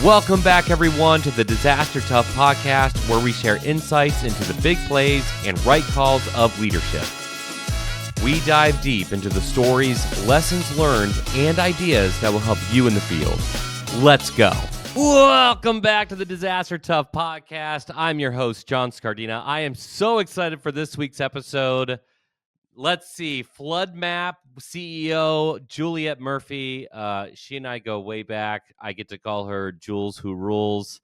Welcome back, everyone, to the Disaster Tough podcast, where we share insights into the big plays and right calls of leadership. We dive deep into the stories, lessons learned, and ideas that will help you in the field. Let's go. Welcome back to the Disaster Tough podcast. I'm your host, John Scardena. I am so excited for this week's episode. Let's see, Floodmapp CEO Juliette Murphy. She and I go way back. I get to call her Jules Who Rules.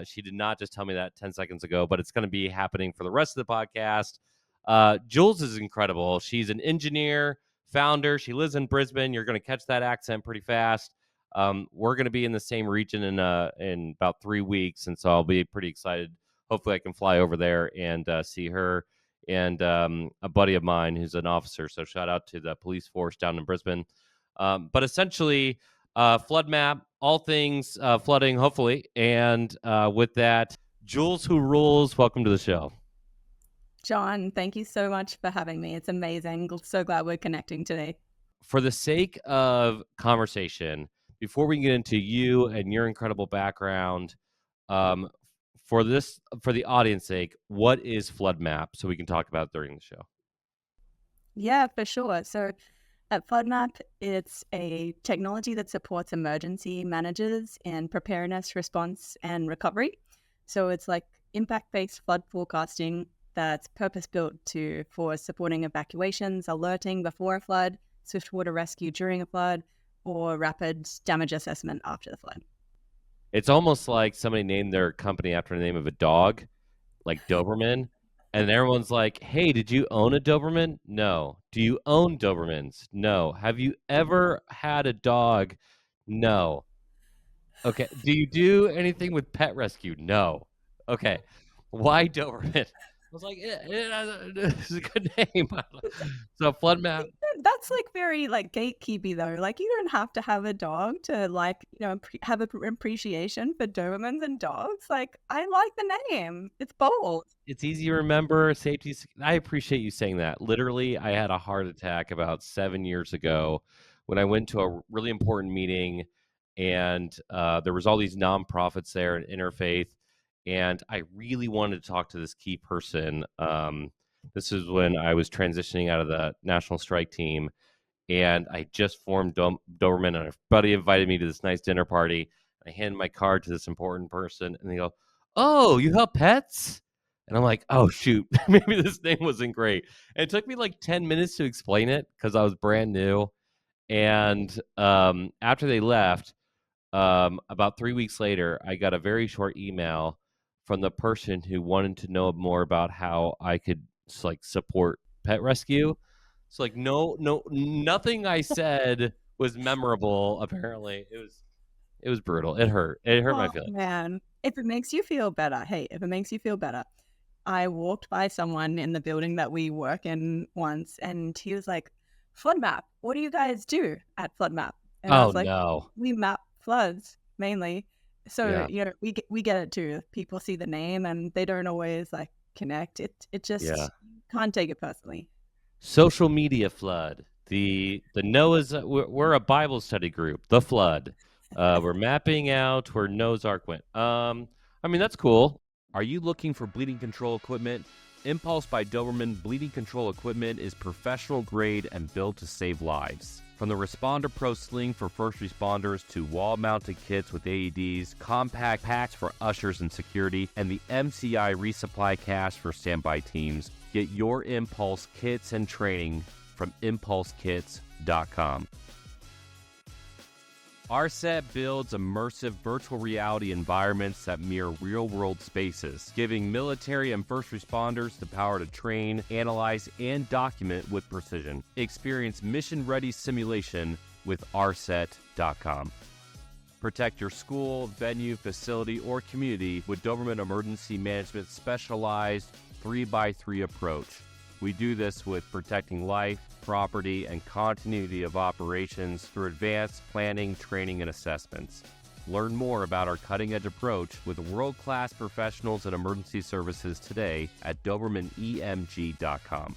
She did not just tell me that 10 seconds ago, but it's going to be happening for the rest of the podcast. Jules is incredible. She's an engineer, founder. She lives in Brisbane. You're going to catch that accent pretty fast. We're going to be in the same region in about 3 weeks, and so I'll be pretty excited. Hopefully I can fly over there and see her. And a buddy of mine who's an officer. So shout out to the police force down in Brisbane. But essentially, Floodmapp, all things flooding, hopefully. And with that, Jules Who Rules, welcome to the show. John, thank you so much for having me. It's amazing. So glad we're connecting today. For the sake of conversation, before we get into you and your incredible background, for the audience sake, what is Floodmapp so we can talk about it during the show? Yeah, for sure. So at Floodmapp, it's a technology that supports emergency managers in preparedness, response, and recovery. So it's like impact-based flood forecasting that's purpose-built for supporting evacuations, alerting before a flood, swift water rescue during a flood, or rapid damage assessment after the flood. It's almost like somebody named their company after the name of a dog, like Doberman, and everyone's like, hey, did you own a Doberman? No. Do you own Dobermans? No. Have you ever had a dog? No. Okay. Do you do anything with pet rescue? No. Okay. Why Doberman? I was like, it's a good name. So Floodmapp. That's like very like gatekeepy though. Like you don't have to have a dog to have an appreciation for Dobermans and dogs. Like I like the name. It's bold. It's easy to remember. Safety. I appreciate you saying that. Literally, I had a heart attack about 7 years ago when I went to a really important meeting, and there was all these nonprofits there and interfaith. And I really wanted to talk to this key person. This is when I was transitioning out of the national strike team, and I just formed Doberman, and a buddy invited me to this nice dinner party. I handed my card to this important person, and they go, oh, you help pets? And I'm like, oh, shoot, maybe this name wasn't great. And it took me like 10 minutes to explain it because I was brand new. And after they left, about 3 weeks later, I got a very short email from the person who wanted to know more about how I could support pet rescue. So nothing I said was memorable. Apparently, it was brutal. It hurt my feelings. Man, if it makes you feel better, I walked by someone in the building that we work in once, and he was like, Floodmapp, what do you guys do at Floodmapp? And I was like, no, we map floods mainly. So, we get it too. People see the name and they don't always connect. It just can't take it personally. Social media flood. The Noah's, we're a Bible study group, the flood. We're mapping out where Noah's Ark went. That's cool. Are you looking for bleeding control equipment? Impulse by Doberman bleeding control equipment is professional grade and built to save lives. From the Responder Pro Sling for first responders to wall-mounted kits with AEDs, compact packs for ushers and security, and the MCI resupply cache for standby teams, get your Impulse kits and training from impulsekits.com. RSET builds immersive virtual reality environments that mirror real-world spaces, giving military and first responders the power to train, analyze, and document with precision. Experience mission-ready simulation with RSET.com. Protect your school, venue, facility, or community with Doberman Emergency Management's specialized 3x3 approach. We do this with protecting life, property, and continuity of operations through advanced planning, training, and assessments. Learn more about our cutting-edge approach with world-class professionals in emergency services today at DobermanEMG.com.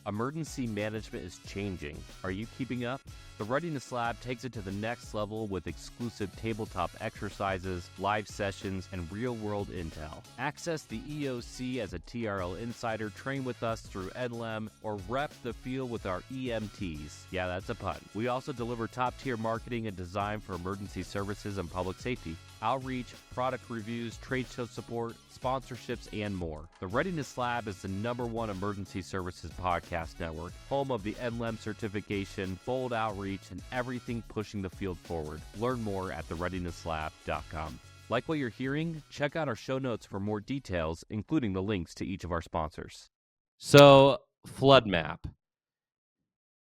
Emergency management is changing. Are you keeping up? The Readiness Lab takes it to the next level with exclusive tabletop exercises, live sessions, and real-world intel. Access the EOC as a TRL insider, train with us through NLEM, or rep the field with our EMTs. Yeah, that's a pun. We also deliver top-tier marketing and design for emergency services and public safety, outreach, product reviews, trade show support, sponsorships, and more. The Readiness Lab is the #1 emergency services podcast network, home of the NLEM certification, bold outreach, and everything pushing the field forward. Learn more at thereadinesslab.com. Like what you're hearing? Check out our show notes for more details, including the links to each of our sponsors. So, Floodmapp.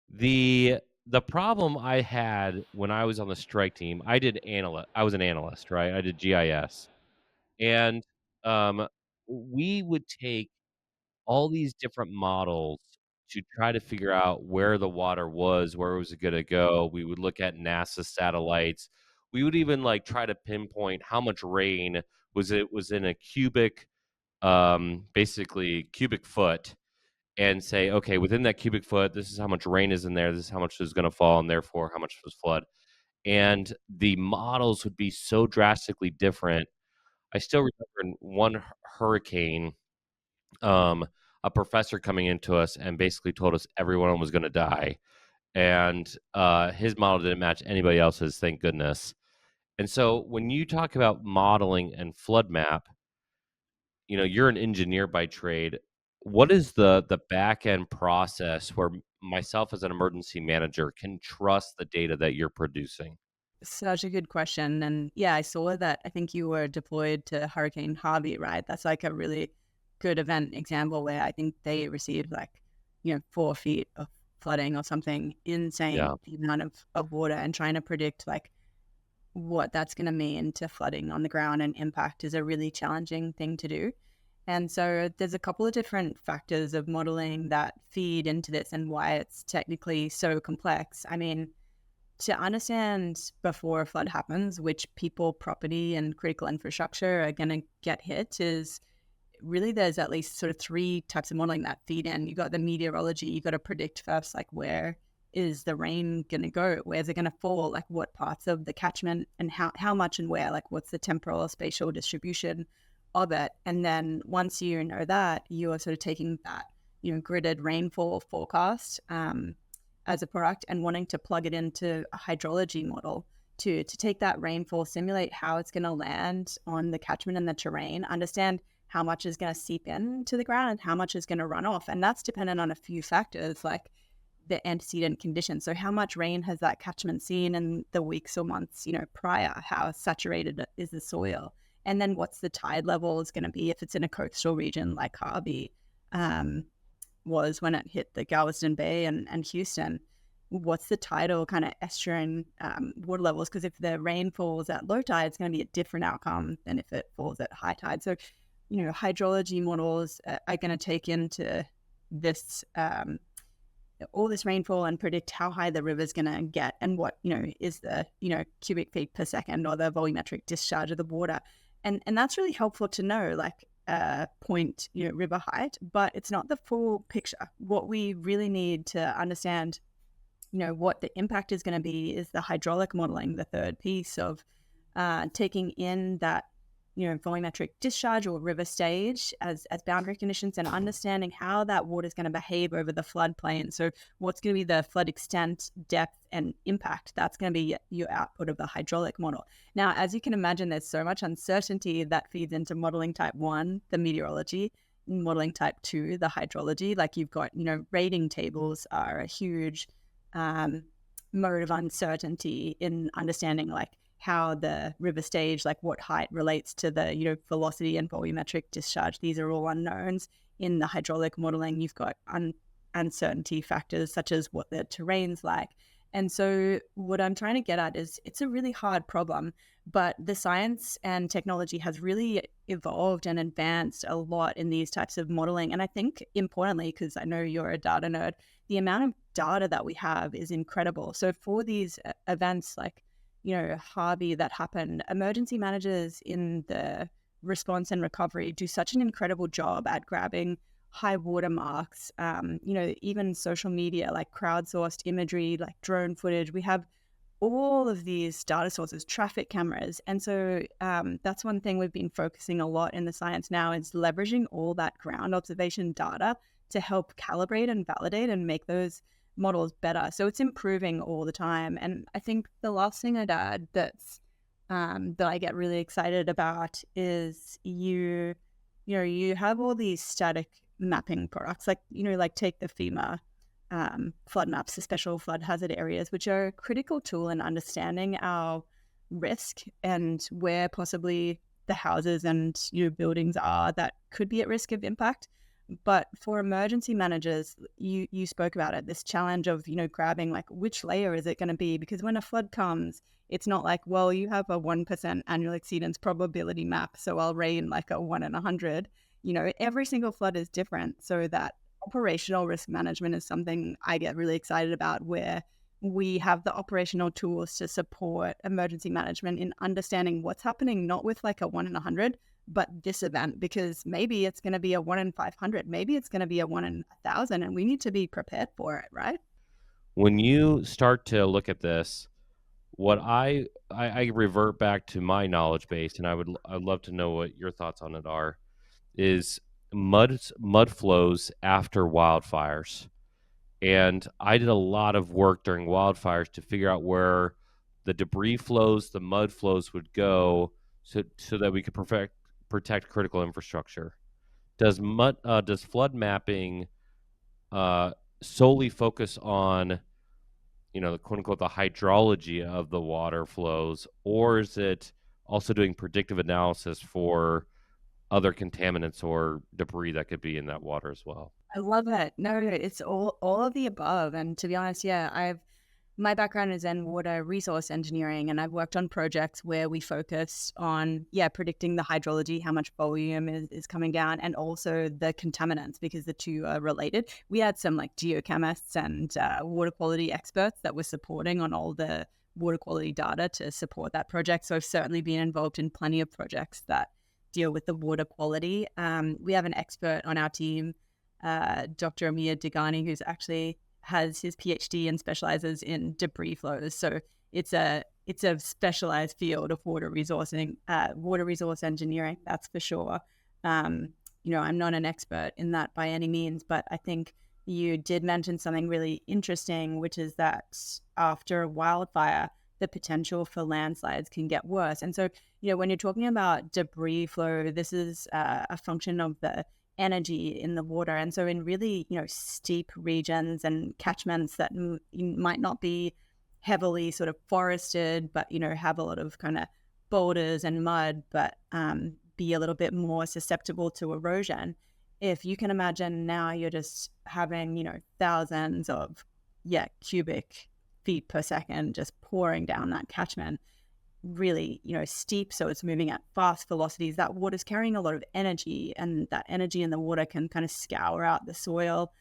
The problem I had when I was on the strike team, I was an analyst, right? I did GIS. And we would take all these different models to try to figure out where the water was, where was it going to go. We would look at NASA satellites. We would even like try to pinpoint how much rain was in a basically cubic foot, and say, okay, within that cubic foot, this is how much rain is in there. This is how much is going to fall, and therefore how much was flood. And the models would be so drastically different. I still remember in one hurricane, a professor coming into us and basically told us everyone was going to die, and his model didn't match anybody else's, thank goodness. And so when you talk about modeling and Floodmapp, you're an engineer by trade. What is the back end process where myself as an emergency manager can trust the data that you're producing? Such a good question. And yeah, I saw that. I think you were deployed to Hurricane Harvey, right? That's like a really good event example where I think they received 4 feet of flooding or something insane, Yeah. the amount of water, and trying to predict what that's going to mean to flooding on the ground and impact is a really challenging thing to do. And so there's a couple of different factors of modeling that feed into this and why it's technically so complex. I mean, to understand before a flood happens which people, property, and critical infrastructure are going to get hit is really, there's at least sort of 3 types of modeling that feed in. You got the meteorology. You got to predict first, where is the rain going to go? Where's it going to fall? What parts of the catchment and how much and where? What's the temporal or spatial distribution of it? And then once you know that, you are sort of taking that gridded rainfall forecast as a product and wanting to plug it into a hydrology model to take that rainfall, simulate how it's going to land on the catchment and the terrain, understand how much is going to seep into the ground and how much is going to run off. And that's dependent on a few factors like the antecedent conditions. So how much rain has that catchment seen in the weeks or months prior? How saturated is the soil? And then what's the tide level is going to be if it's in a coastal region like Harvey was when it hit the Galveston Bay and Houston. What's the tidal kind of estuarine water levels? Because if the rain falls at low tide, it's going to be a different outcome than if it falls at high tide. So, hydrology models are going to take into this all this rainfall and predict how high the river's going to get and what is the cubic feet per second or the volumetric discharge of the water, and that's really helpful to know point river height, but it's not the full picture. What we really need to understand what the impact is going to be is the hydraulic modeling, the third piece of taking in that volumetric discharge or river stage as boundary conditions and understanding how that water is going to behave over the floodplain. So what's going to be the flood extent, depth, and impact? That's going to be your output of the hydraulic model. Now, as you can imagine, there's so much uncertainty that feeds into modeling type 1, the meteorology, modeling type 2, the hydrology. You've got, rating tables are a huge mode of uncertainty in understanding how the river stage, what height relates to the velocity and volumetric discharge. These are all unknowns. In the hydraulic modeling, you've got uncertainty factors such as what the terrain's like. And so what I'm trying to get at is it's a really hard problem, but the science and technology has really evolved and advanced a lot in these types of modeling. And I think importantly, because I know you're a data nerd, the amount of data that we have is incredible. So for these events Harvey that happened, emergency managers in the response and recovery do such an incredible job at grabbing high water marks, even social media, like crowdsourced imagery, like drone footage. We have all of these data sources, traffic cameras. And so that's one thing we've been focusing a lot in the science now, is leveraging all that ground observation data to help calibrate and validate and make those models better. So it's improving all the time. And I think the last thing I'd add that I get really excited about is you have all these static mapping products, like take the FEMA flood maps, the special flood hazard areas, which are a critical tool in understanding our risk and where possibly the houses and buildings are that could be at risk of impact. But for emergency managers, you spoke about it, this challenge of, grabbing like which layer is it going to be? Because when a flood comes, it's not like, well, you have a 1% annual exceedance probability map, so I'll rain like a 1 in 100. Every single flood is different. So that operational risk management is something I get really excited about, where we have the operational tools to support emergency management in understanding what's happening, not with like a 1 in 100, but this event, because maybe it's going to be a 1 in 500, maybe it's going to be a 1 in 1,000, and we need to be prepared for it, right? When you start to look at this, what I revert back to my knowledge base, and I'd love to know what your thoughts on it are, is mud flows after wildfires. And I did a lot of work during wildfires to figure out where the debris flows, the mud flows would go, so that we could protect critical infrastructure. Does flood mapping solely focus on, the quote unquote the hydrology of the water flows, or is it also doing predictive analysis for other contaminants or debris that could be in that water as well? I love it. No, it's all of the above. And to be honest, my background is in water resource engineering, and I've worked on projects where we focus on, predicting the hydrology, how much volume is coming down, and also the contaminants, because the two are related. We had some like geochemists and water quality experts that were supporting on all the water quality data to support that project. So I've certainly been involved in plenty of projects that deal with the water quality. We have an expert on our team, Dr. Amir Degani, who's actually has his PhD and specializes in debris flows. So it's a specialized field of water resource engineering, that's for sure. I'm not an expert in that by any means, but I think you did mention something really interesting, which is that after a wildfire, the potential for landslides can get worse. And so, when you're talking about debris flow, this is a function of the energy in the water. And so in really, steep regions and catchments that might not be heavily sort of forested, but, have a lot of kind of boulders and mud, but be a little bit more susceptible to erosion. If you can imagine now you're just having, thousands of, cubic feet per second just pouring down that catchment, really, steep, so it's moving at fast velocities. That water's carrying a lot of energy, and that energy in the water can kind of scour out the soil,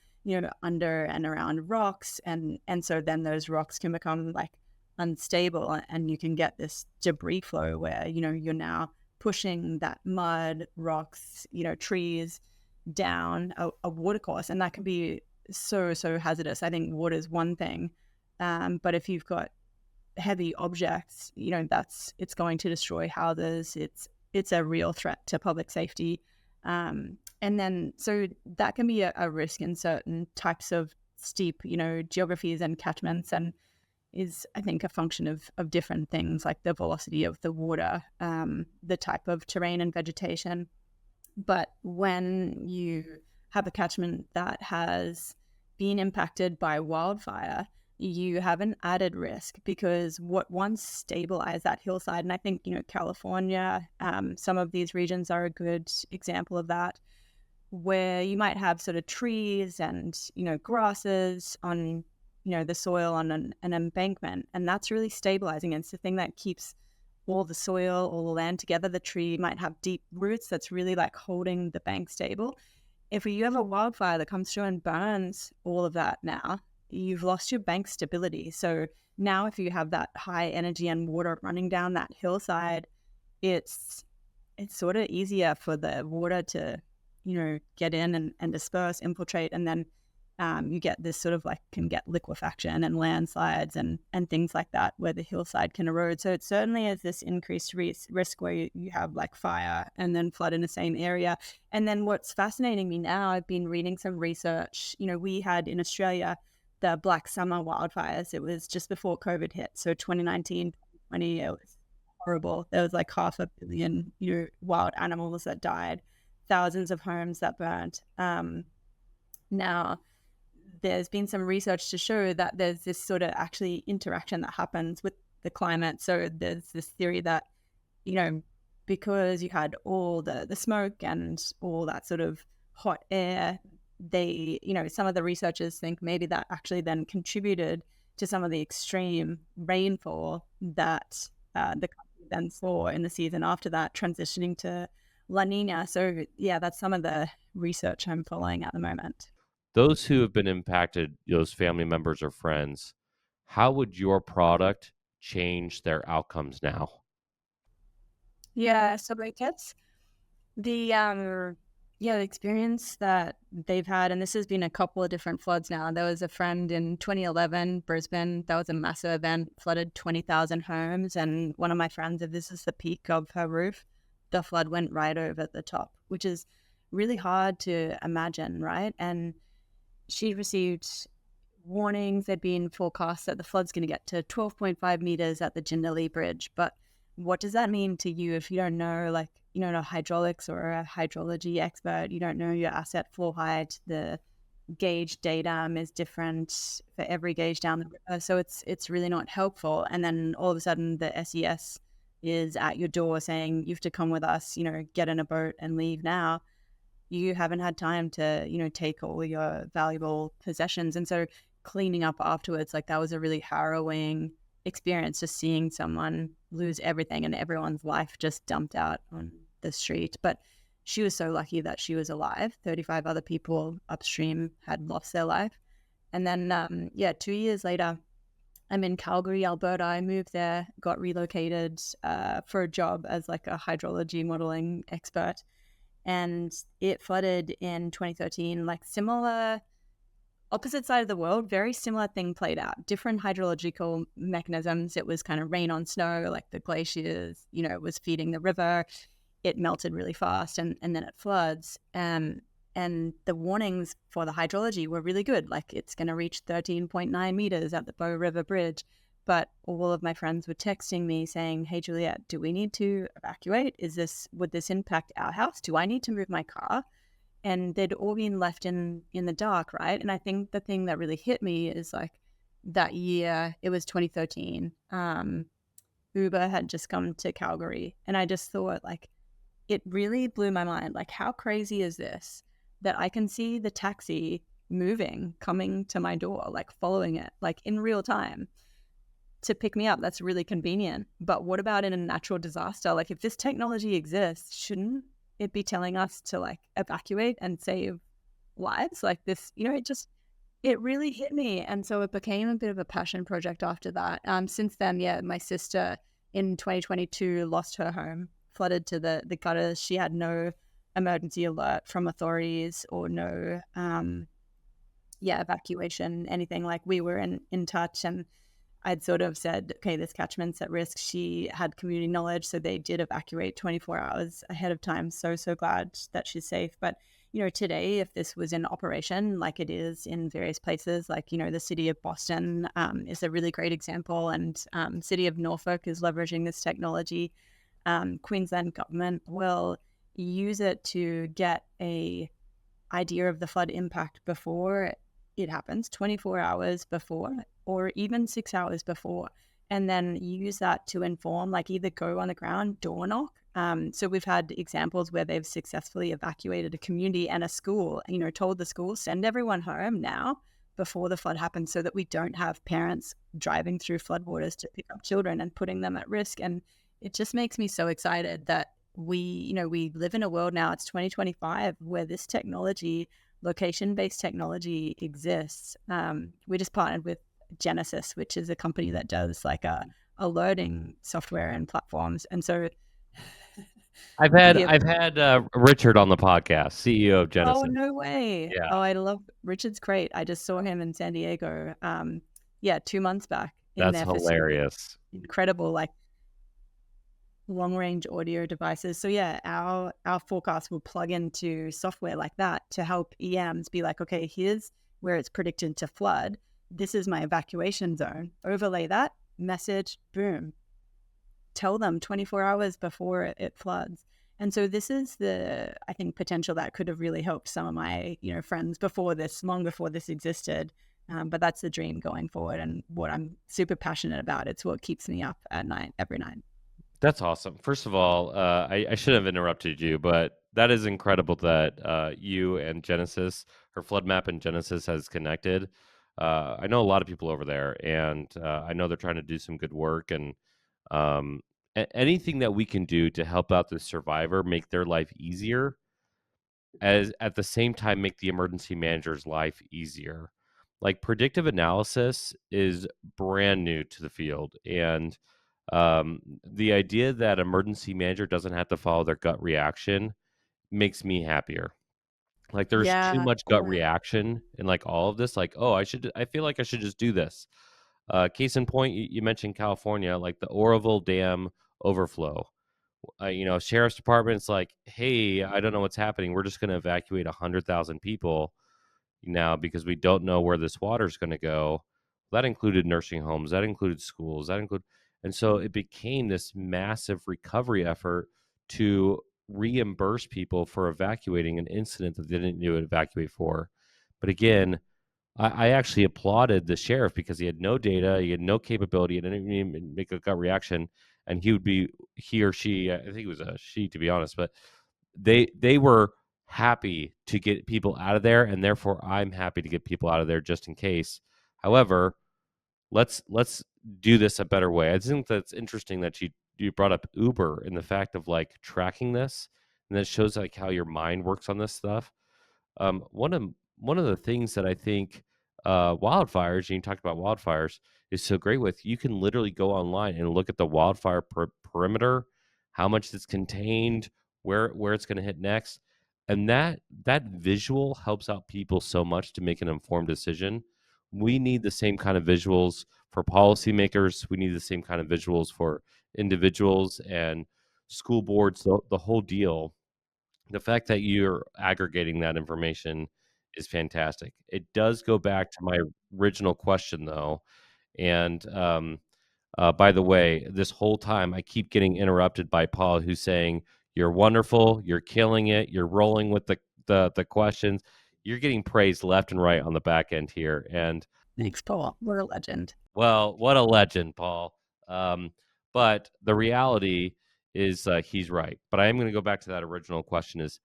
under and around rocks, and so then those rocks can become like unstable, and you can get this debris flow where you're now pushing that mud, rocks, trees down a water course, and that can be so hazardous. I think water is one thing, but if you've got heavy objects, it's going to destroy houses. It's a real threat to public safety. And then, so that can be a risk in certain types of steep, geographies and catchments, and is, I think, a function of different things like the velocity of the water, the type of terrain and vegetation. But when you have a catchment that has been impacted by wildfire, you have an added risk, because what once stabilized that hillside, and I think, California, some of these regions are a good example of that, where you might have sort of trees and, grasses on, the soil on an embankment, and that's really stabilizing. It's the thing that keeps all the soil, all the land together. The tree might have deep roots that's really like holding the bank stable. If you have a wildfire that comes through and burns all of that, now you've lost your bank stability. So now if you have that high energy and water running down that hillside, it's sort of easier for the water to get in and disperse, infiltrate, and then you get this sort of like can get liquefaction and landslides and things like that where the hillside can erode. So it certainly is this increased risk where you have like fire and then flood in the same area. And then what's fascinating me now, I've been reading some research. We had in Australia the Black Summer wildfires. It was just before COVID hit. So 2019, 2020, it was horrible. There was like 500 million wild animals that died, thousands of homes that burnt. Now, there's been some research to show that there's this sort of actually interaction that happens with the climate. So there's this theory that, because you had all the smoke and all that sort of hot air, some of the researchers think maybe that actually then contributed to some of the extreme rainfall that the country then saw in the season after that, transitioning to La Nina. So yeah, that's some of the research I'm following at the moment. Those who have been impacted, those family members or friends, how would your product change their outcomes now? Yeah, so my kids, the experience that they've had, and this has been a couple of different floods now. There was a friend in 2011, Brisbane, that was a massive event, flooded 20,000 homes. And one of my friends, if this is the peak of her roof, the flood went right over the top, which is really hard to imagine, right? And she received warnings. There'd been forecasts that the flood's going to get to 12.5 meters at the Jindalee Bridge. But what does that mean to you if you don't know, like, you don't know hydraulics or a hydrology expert? You don't know your asset floor height. The gauge datum is different for every gauge down the river. So it's really not helpful. And then all of a sudden the SES is at your door saying, you have to come with us, get in a boat and leave now. You haven't had time to, take all your valuable possessions. And so cleaning up afterwards, like that was a really harrowing experience, just seeing someone lose everything and everyone's life just dumped out on the street. But she was so lucky that she was alive. 35 other people upstream had lost their life. And then, 2 years later, I'm in Calgary, Alberta. I moved there, got relocated for a job as like a hydrology modeling expert. And it flooded in 2013, like similar, opposite side of the world, very similar thing played out. Different hydrological mechanisms. It was kind of rain on snow, like the glaciers, it was feeding the river. It melted really fast and then it floods. And the warnings for the hydrology were really good. Like it's going to reach 13.9 meters at the Bow River Bridge. But all of my friends were texting me saying, hey, Juliette, do we need to evacuate? Would this impact our house? Do I need to move my car? And they'd all been left in the dark, right? And I think the thing that really hit me is like that year, it was 2013, Uber had just come to Calgary. And I just thought like, it really blew my mind. Like, how crazy is this that I can see the taxi moving, coming to my door, like following it, like in real time to pick me up? That's really convenient. But what about in a natural disaster? Like if this technology exists, shouldn't it be telling us to like evacuate and save lives? Like this, it really hit me. And so it became a bit of a passion project after that. Since then, my sister in 2022 lost her home, flooded to the gutters. She had no emergency alert from authorities or no evacuation, anything. Like we were in touch, and I'd sort of said, okay, this catchment's at risk. She had community knowledge, so they did evacuate 24 hours ahead of time. So glad that she's safe. But, today, if this was in operation, like it is in various places, like, the city of Boston is a really great example, and city of Norfolk is leveraging this technology. Queensland government will use it to get a idea of the flood impact before it happens, 24 hours before, or even 6 hours before, and then use that to inform, like either go on the ground, door knock. So we've had examples where they've successfully evacuated a community and a school, told the school, send everyone home now before the flood happens so that we don't have parents driving through floodwaters to pick up children and putting them at risk. And it just makes me so excited that we live in a world now, it's 2025, where this technology, location-based technology exists. We just partnered with Genesis, which is a company that does like alerting software and platforms. And so Yeah. I've had Richard on the podcast, CEO of Oh, Genesis. no way. Yeah, Oh, I love Richard's great. I just saw him in San Diego. Yeah, 2 months back in that's their facility. hilarious. Incredible, like long range audio devices. So yeah, our forecast will plug into software like that to help EMs be like, okay, here's where it's predicted to flood. This is my evacuation zone. Overlay that message, boom. Tell them 24 hours before it floods. And so this is the, I think, potential that could have really helped some of my, friends before this, long before this existed. But that's the dream going forward and what I'm super passionate about. It's what keeps me up at night, every night. That's awesome. First of all, I should have interrupted you, but that is incredible that you and Genesis, or Floodmapp and Genesis, has connected. I know a lot of people over there, and I know they're trying to do some good work. And um, anything that we can do to help out the survivor, make their life easier, as at the same time make the emergency manager's life easier. Like predictive analysis is brand new to the field, and the idea that emergency manager doesn't have to follow their gut reaction makes me happier. Like there's too Yeah. much gut Or reaction in like all of this. Like, oh, I feel like I should just do this. Case in point, you mentioned California, like the Oroville Dam overflow. Sheriff's department's like, hey, I don't know what's happening. We're just going to evacuate 100,000 people now because we don't know where this water is going to go. That included nursing homes, that included schools, and so it became this massive recovery effort to reimburse people for evacuating an incident that they didn't need to evacuate for. But again, I actually applauded the sheriff because he had no data, he had no capability, and didn't even make a gut reaction. And he or she, I think it was a she, to be honest, but they were happy to get people out of there, and therefore I'm happy to get people out of there just in case. However, let's do this a better way. I think that's interesting that you brought up Uber and the fact of like tracking this, and that shows like how your mind works on this stuff. Um, one of one of the things that I think wildfires, and you talked about wildfires, is so great with, you can literally go online and look at the wildfire perimeter, how much it's contained, where it's going to hit next, and that visual helps out people so much to make an informed decision. We need the same kind of visuals for policymakers. We need the same kind of visuals for individuals and school boards, the whole deal. The fact that you're aggregating that information is fantastic. It does go back to my original question, though. And by the way, this whole time I keep getting interrupted by Paul, who's saying, "You're wonderful. You're killing it. You're rolling with the questions. You're getting praised left and right on the back end here." And thanks, Paul. We're a legend. well, what a legend, Paul. Um, but the reality is he's right. But I am going to go back to that original question: is,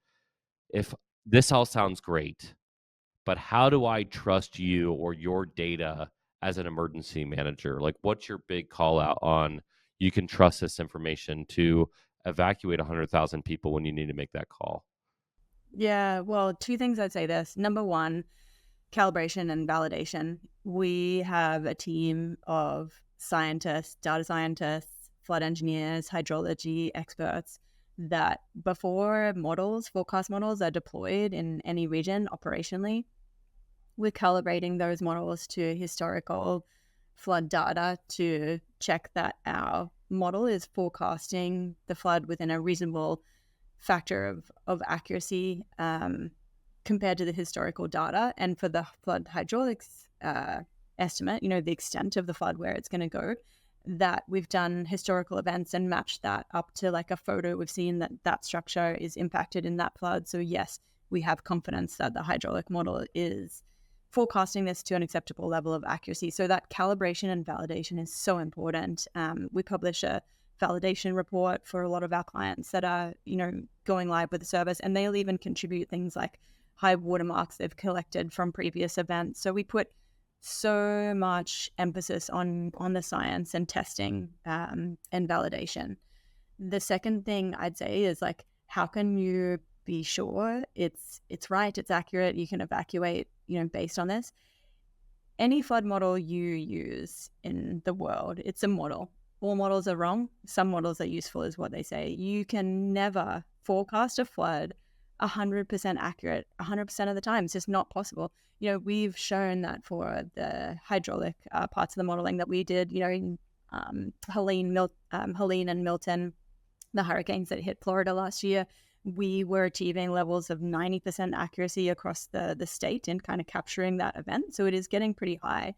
if this all sounds great, but how do I trust you or your data as an emergency manager? Like, what's your big call out on you can trust this information to evacuate 100,000 people when you need to make that call? Yeah, well, two things I'd say this. Number one, calibration and validation. We have a team of scientists, data scientists, flood engineers, hydrology experts that before forecast models are deployed in any region operationally, we're calibrating those models to historical flood data to check that our model is forecasting the flood within a reasonable factor of accuracy compared to the historical data. And for the flood hydraulics estimate, the extent of the flood, where it's going to go, that we've done historical events and matched that up to like a photo. We've seen that structure is impacted in that flood. So yes, we have confidence that the hydraulic model is forecasting this to an acceptable level of accuracy. So that calibration and validation is so important. We publish a validation report for a lot of our clients that are, going live with the service, and they'll even contribute things like high watermarks they've collected from previous events. So we put so much emphasis on the science and testing and validation. The second thing I'd say is like, how can you be sure it's right, it's accurate, you can evacuate, based on this? Any flood model you use in the world, it's a model. all models are wrong. Some models are useful, is what they say. You can never forecast a flood 100% accurate 100% of the time. It's just not possible. We've shown that for the hydraulic parts of the modeling that we did, in Helene and Milton, the hurricanes that hit Florida last year, we were achieving levels of 90% accuracy across the state in kind of capturing that event. So it is getting pretty high.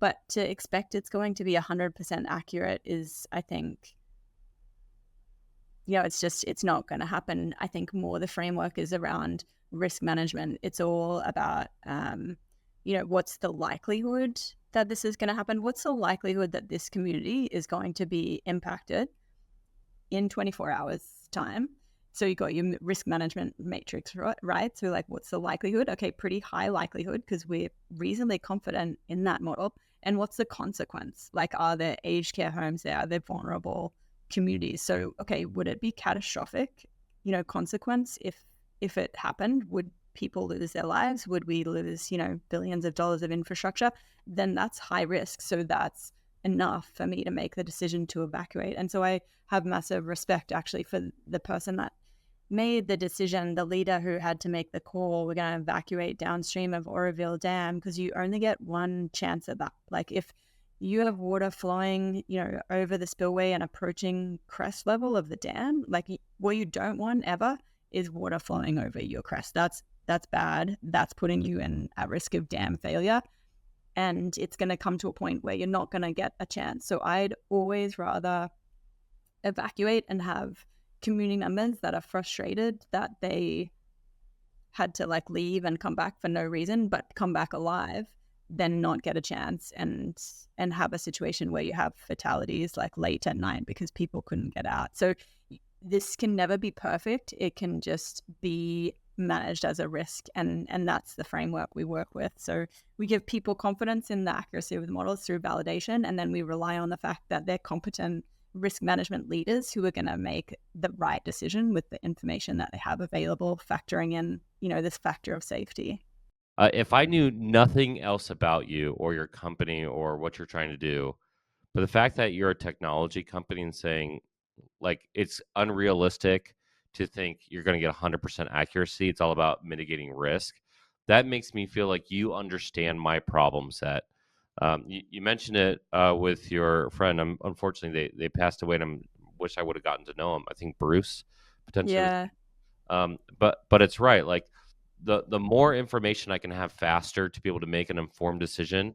But to expect it's going to be 100% accurate is, I think, it's not going to happen. I think more the framework is around risk management. It's all about, what's the likelihood that this is going to happen? What's the likelihood that this community is going to be impacted in 24 hours time? So you got your risk management matrix, right? So like, what's the likelihood? Okay, pretty high likelihood because we're reasonably confident in that model. And what's the consequence? Like, are there aged care homes there? Are there vulnerable communities? So, okay, would it be catastrophic, consequence if it happened? Would people lose their lives? Would we lose, billions of dollars of infrastructure? Then that's high risk. So that's enough for me to make the decision to evacuate. And so I have massive respect actually for the person that made the decision, the leader who had to make the call, we're going to evacuate downstream of Oroville Dam, because you only get one chance at that. Like, if you have water flowing, over the spillway and approaching crest level of the dam, like, what you don't want ever is water flowing over your crest. That's bad. That's putting you at risk of dam failure. And it's going to come to a point where you're not going to get a chance. So I'd always rather evacuate and have community members that are frustrated that they had to leave and come back for no reason, but come back alive, than not get a chance and have a situation where you have fatalities late at night because people couldn't get out. So this can never be perfect. It can just be managed as a risk, and that's the framework we work with. So we give people confidence in the accuracy of the models through validation, and then we rely on the fact that they're competent risk management leaders who are going to make the right decision with the information that they have available, factoring in, this factor of safety. If I knew nothing else about you or your company or what you're trying to do, but the fact that you're a technology company and saying it's unrealistic to think you're going to get 100% accuracy, it's all about mitigating risk, that makes me feel like you understand my problem set. You mentioned it with your friend. Unfortunately, they passed away, and I wish I would have gotten to know him. I think Bruce, potentially. Yeah. But it's right. The more information I can have faster to be able to make an informed decision.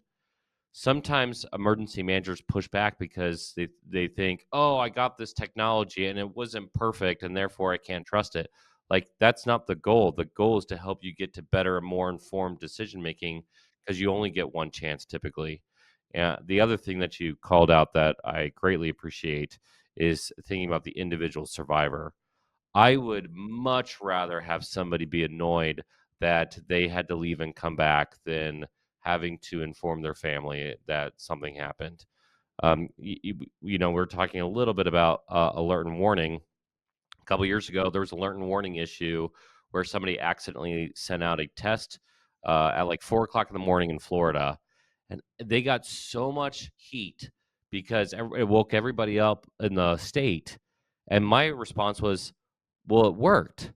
Sometimes emergency managers push back because they think, oh, I got this technology and it wasn't perfect and therefore I can't trust it. That's not the goal. The goal is to help you get to better and more informed decision making, because you only get one chance typically. And the other thing that you called out that I greatly appreciate is thinking about the individual survivor. I would much rather have somebody be annoyed that they had to leave and come back than having to inform their family that something happened. We're talking a little bit about alert and warning. A couple years ago, there was an alert and warning issue where somebody accidentally sent out a test at 4 o'clock in the morning in Florida, and they got so much heat because it woke everybody up in the state. And my response was, well, it worked.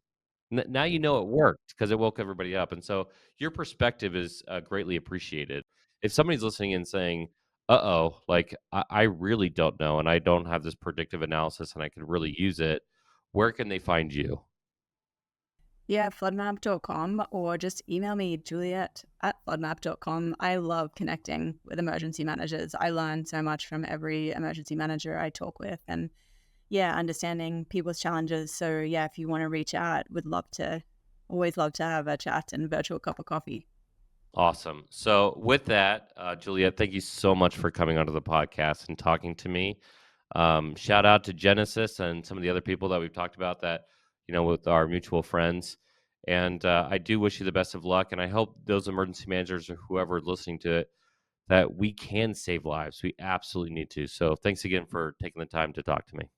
Now you know it worked because it woke everybody up. And so your perspective is greatly appreciated. If somebody's listening and saying, uh-oh, I really don't know, and I don't have this predictive analysis and I could really use it, where can they find you? Yeah, floodmapp.com, or just email me, Juliette@floodmapp.com. I love connecting with emergency managers. I learn so much from every emergency manager I talk with, and understanding people's challenges. So if you want to reach out, always love to have a chat and virtual cup of coffee. Awesome. So with that, Juliette, thank you so much for coming onto the podcast and talking to me. Shout out to Genesis and some of the other people that we've talked about that, with our mutual friends. And I do wish you the best of luck. And I hope those emergency managers or whoever is listening to it, that we can save lives. We absolutely need to. So thanks again for taking the time to talk to me.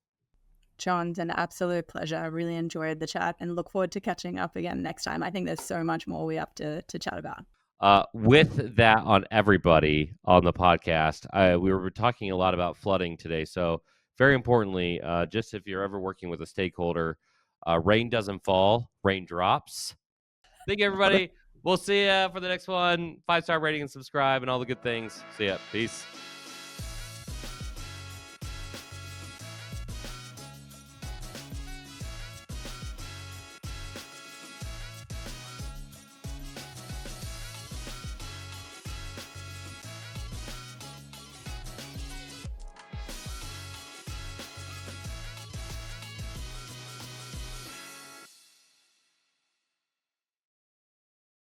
John, it's an absolute pleasure. I really enjoyed the chat and look forward to catching up again next time. I think there's so much more we have to chat about. With that on everybody on the podcast, we were talking a lot about flooding today. So very importantly, just if you're ever working with a stakeholder, rain doesn't fall, rain drops. Thank you, everybody. We'll see you for the next one. 5-star rating and subscribe and all the good things. See ya. Peace.